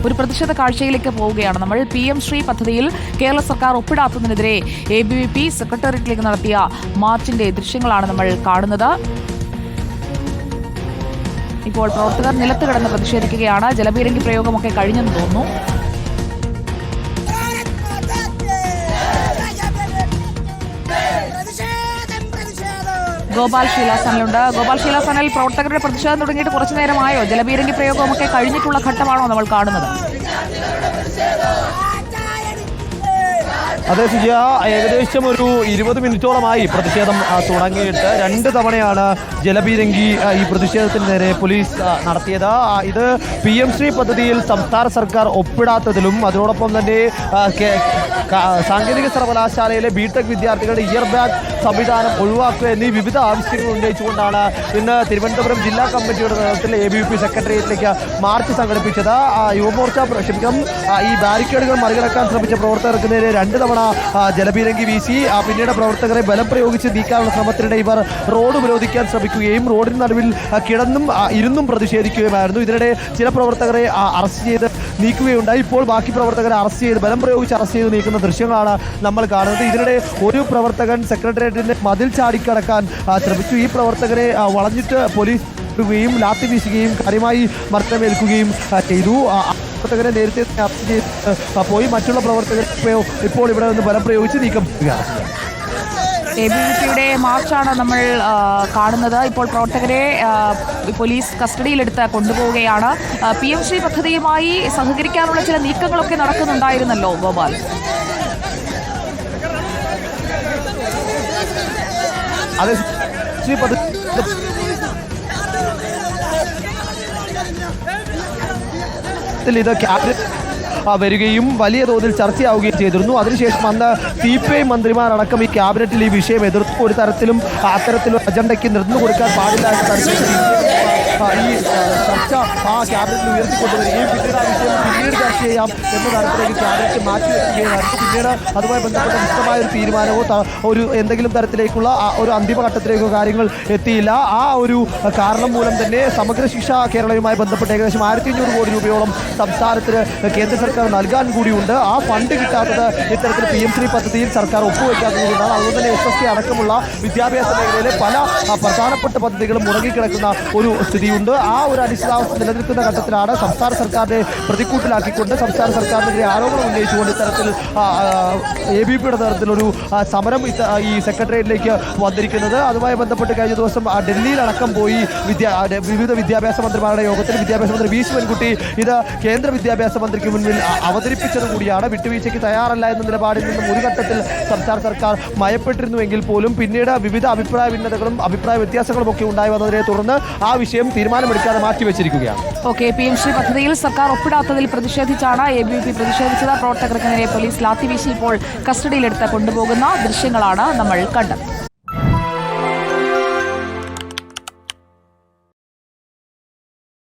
ഒരു പ്രതിഷേധ കാഴ്ചയിലേക്ക് പോവുകയാണ് നമ്മൾ. PM ശ്രീ പദ്ധതിയിൽ കേരള സർക്കാർ ഒപ്പിടാത്തതിനെതിരെ ABVP സെക്രട്ടേറിയറ്റിലേക്ക് നടത്തിയ മാർച്ചിന്റെ ദൃശ്യങ്ങളാണ് നമ്മൾ കാണുന്നത്. ഇപ്പോൾ പ്രവർത്തകർ നിലത്ത് കിടന്ന് പ്രതിഷേധിക്കുകയാണ്. ജലപീരങ്കി പ്രയോഗമൊക്കെ കഴിഞ്ഞെന്ന് തോന്നുന്നു. ഗോപാൽ ശീലാസനിലുണ്ട്. ഗോപാൽ ശീലാസനിൽ പ്രവർത്തകരുടെ പ്രതിഷേധം തുടങ്ങിയിട്ട് കുറച്ചു നേരമായോ? ജലപീരങ്കി പ്രയോഗമൊക്കെ കഴിഞ്ഞിട്ടുള്ള ഘട്ടമാണോ നമ്മൾ കാണുന്നത്? അതെ സുജയ, ഏകദേശം ഒരു 20 മിനിറ്റോളമായി പ്രതിഷേധം തുടങ്ങിയിട്ട് 2 തവണയാണ് ജലപീരങ്കി ഈ പ്രതിഷേധത്തിന് നേരെ പോലീസ് നടത്തിയത്. ഇത് PM ശ്രീ പദ്ധതിയിൽ സംസ്ഥാന സർക്കാർ ഒപ്പിടാത്തതിലും അതോടൊപ്പം തന്നെ സാങ്കേതിക സർവകലാശാലയിലെ BTech വിദ്യാർത്ഥികളുടെ ഇയർ ബാഗ് സംവിധാനം ഒഴിവാക്കുക എന്നീ വിവിധ ആവശ്യങ്ങൾ ഉന്നയിച്ചുകൊണ്ടാണ് ഇന്ന് തിരുവനന്തപുരം ജില്ലാ കമ്മിറ്റിയുടെ നേതൃത്വത്തിൽ ABVP സെക്രട്ടേറിയറ്റിലേക്ക് മാർച്ച് സംഘടിപ്പിച്ചത്. യുവമോർച്ച ഈ ബാരിക്കേഡുകൾ മറികടക്കാൻ ശ്രമിച്ച പ്രവർത്തകർക്ക് നേരെ 2 തവണ ജലപീരങ്കി വീശി. പിന്നീട് പ്രവർത്തകരെ ബലം പ്രയോഗിച്ച് നീക്കാനുള്ള ശ്രമത്തിനിടെ ഇവർ റോഡ് ഉപരോധിക്കാൻ ശ്രമിക്കുകയും റോഡിന് നടുവിൽ കിടന്നും ഇരുന്നും പ്രതിഷേധിക്കുകയുമായിരുന്നു. ഇതിനിടെ ചില പ്രവർത്തകരെ അറസ്റ്റ് ചെയ്ത് നീക്കുകയുണ്ടായി. ഇപ്പോൾ ബാക്കി പ്രവർത്തകരെ അറസ്റ്റ് ചെയ്ത് ബലം പ്രയോഗിച്ച് അറസ്റ്റ് ചെയ്ത് നീക്കുന്ന ദൃശ്യങ്ങളാണ് നമ്മൾ കാണുന്നത്. ഇതിനിടെ ഒരു പ്രവർത്തകൻ സെക്രട്ടേറിയറ്റിന്റെ മതിൽ ചാടിക്കടക്കാൻ ശ്രമിച്ചു. ഈ പ്രവർത്തകരെ വളഞ്ഞിട്ട് പോലീസ് ുകയും ലാത്തി വീശുകയും കാര്യമായി മർദ്ദനമേൽക്കുകയും ചെയ്തു. പ്രവർത്തകരെ നേരത്തെ അറസ്റ്റ് ചെയ്ത് പോയി. മറ്റുള്ള പ്രവർത്തകർ ഇപ്പോൾ ഇവിടെ നിന്ന് ബലം പ്രയോഗിച്ച് നീക്കം ചെയ്യുകയാണ്. ABVPയുടെ മാർച്ചാണ് നമ്മൾ കാണുന്നത്. ഇപ്പോൾ പ്രവർത്തകരെ പോലീസ് കസ്റ്റഡിയിലെടുത്ത് കൊണ്ടുപോവുകയാണ്. PM ശ്രീ പദ്ധതിയുമായി സഹകരിക്കാനുള്ള ചില നീക്കങ്ങളൊക്കെ നടക്കുന്നുണ്ടായിരുന്നല്ലോ ഗോപാൽ. അതെ, ശ്രീ പദ്ധതി ഇത് ക്യാബിനറ്റ് വരികയും വലിയ തോതിൽ ചർച്ചയാവുകയും ചെയ്തിരുന്നു. അതിനുശേഷം അന്ന് CPI മന്ത്രിമാരടക്കം ഈ ക്യാബിനറ്റിൽ ഈ വിഷയം എതിർത്തു. ഒരു തരത്തിലും അത്തരത്തിലുള്ള അജണ്ടയ്ക്ക് നിർന്നു കൊടുക്കാൻ പാടില്ല എന്ന തരത്തിൽ ഈ ചർച്ച ക്യാബിനറ്റിൽ ഉയർത്തിക്കൊണ്ടുവരികയും പിന്നീട് ആ വിഷയം പിന്നീട് ചർച്ച ചെയ്യാം എന്ന തരത്തിലേക്ക് ക്യാബിനറ്റ് മാറ്റിവെക്കുകയായിരുന്നു. പിന്നീട് അതുമായി ബന്ധപ്പെട്ട വ്യക്തമായ ഒരു തീരുമാനമോ ഒരു എന്തെങ്കിലും തരത്തിലേക്കുള്ള ഒരു അന്തിമഘട്ടത്തിലേക്കോ കാര്യങ്ങൾ എത്തിയില്ല. ആ ഒരു കാരണം മൂലം തന്നെ സമഗ്ര ശിക്ഷ കേരളയുമായി ബന്ധപ്പെട്ട് ഏകദേശം 1500 കോടി രൂപയോളം സംസ്ഥാനത്തിന് കേന്ദ്ര സർക്കാർ നൽകാൻ കൂടിയുണ്ട്. ആ ഫണ്ട് കിട്ടാത്തത് ഇത്തരത്തിൽ PM ശ്രീ പദ്ധതിയിൽ സർക്കാർ ഒപ്പുവെക്കാത്തതുകൊണ്ടാണ്. അതുകൊണ്ട് തന്നെ SSK അടക്കമുള്ള വിദ്യാഭ്യാസ മേഖലയിലെ പല പ്രധാനപ്പെട്ട പദ്ധതികളും മുടങ്ങിക്കിടക്കുന്ന ഒരു സ്ഥിതിയുണ്ട്. ആ ഒരു അനിശ്ചിതാവസ്ഥ നിലനിൽക്കുന്ന ഘട്ടത്തിലാണ് സംസ്ഥാന സർക്കാരിനെ പ്രതിക്കൂട്ടിലാക്കിക്കൊണ്ട് സംസ്ഥാന സർക്കാരിനെതിരെ ആരോപണം ഉന്നയിച്ചുകൊണ്ട് ഇത്തരത്തിൽ ABVPയുടെ നേതൃത്വത്തിലൊരു സമരം ഈ സെക്രട്ടേറിയറ്റിലേക്ക് വന്നിരിക്കുന്നത്. അതുമായി ബന്ധപ്പെട്ട് കഴിഞ്ഞ ദിവസം ഡൽഹിയിലടക്കം പോയി വിവിധ വിദ്യാഭ്യാസ മന്ത്രിമാരുടെ യോഗത്തിൽ വിദ്യാഭ്യാസ മന്ത്രി V ശിവൻകുട്ടി ഇത് കേന്ദ്ര വിദ്യാഭ്യാസ മന്ത്രിക്ക് മുന്നിൽ അവതരിപ്പിച്ചത് കൂടിയാണ്. വിട്ടുവീഴ്ചയ്ക്ക് തയ്യാറല്ല എന്ന നിലപാടിൽ നിന്നും ഒരു ഘട്ടത്തിൽ സംസ്ഥാന സർക്കാർ മയപ്പെട്ടിരുന്നുവെങ്കിൽ പോലും പിന്നീട് വിവിധ അഭിപ്രായ ഭിന്നതകളും അഭിപ്രായ വ്യത്യാസങ്ങളും ഒക്കെ ഉണ്ടായി വന്നതിനെ തുടർന്ന് ആ വിഷയം തീരുമാനമെടുക്കാതെ മാറ്റിവെച്ചിരിക്കുകയാണ്. PM ശ്രീ പദ്ധതിയിൽ സർക്കാർ ഒപ്പിടാത്തതിൽ പ്രതിഷേധിച്ചാണ് ABVP പ്രതിഷേധിച്ചത്. പ്രവർത്തകർക്ക് നേരെ പോലീസ് ലാത്തി വീശി ഇപ്പോൾ കസ്റ്റഡിയിലെടുത്ത് കൊണ്ടുപോകുന്ന ദൃശ്യങ്ങളാണ് നമ്മൾ കണ്ടത്.